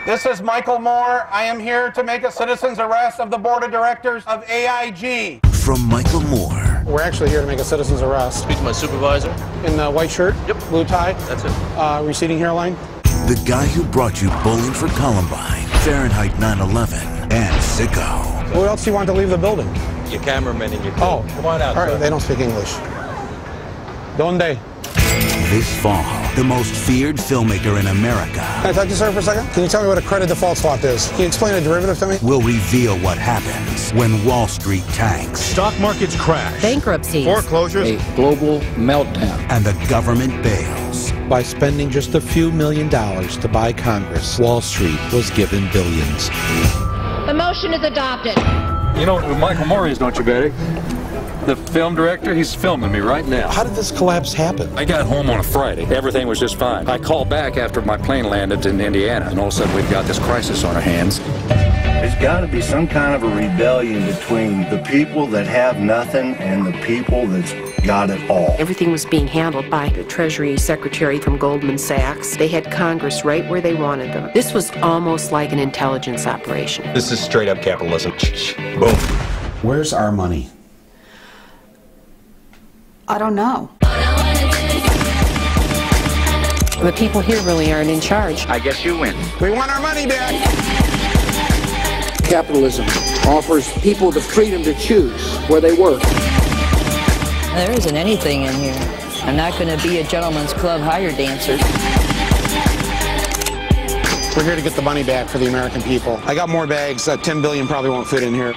This is Michael Moore. I am here to make a citizen's arrest of the board of directors of AIG. From Michael Moore. We're actually here to make a citizen's arrest. Speak to my supervisor. In the white shirt? Yep. Blue tie? That's it. Receding hairline? The guy who brought you Bowling for Columbine, Fahrenheit 9/11, and Sicko. Who else do you want to leave the building? Your cameraman and your crew. Oh. Come on out, all right, sir. they don't speak English. Donde? This fall, the most feared filmmaker in America Can I talk to you, sir, for a second? Can you tell me what a credit default swap is? Can you explain a derivative to me? will reveal what happens when Wall Street tanks Stock markets crash. Bankruptcies. Foreclosures. A global meltdown. and the government bails. By spending just a few $1 million to buy Congress, Wall Street was given billions. The motion is adopted. You know who Michael Moore is, don't you, Betty? The film director, he's filming me right now. How did this collapse happen? I got home on a Friday. Everything was just fine. I called back after my plane landed in Indiana, and all of a sudden we've got this crisis on our hands. There's got to be some kind of a rebellion between the people that have nothing and the people that's got it all. Everything was being handled by the Treasury Secretary from Goldman Sachs. They had Congress right where they wanted them. This was almost like an intelligence operation. This is straight up capitalism. Boom. Where's our money? I don't know. The people here really aren't in charge. I guess you win. We want our money back. Capitalism offers people the freedom to choose where they work. There isn't anything in here. I'm not going to be a gentleman's club hired dancer. We're here to get the money back for the American people. I got more bags. 10 billion probably won't fit in here.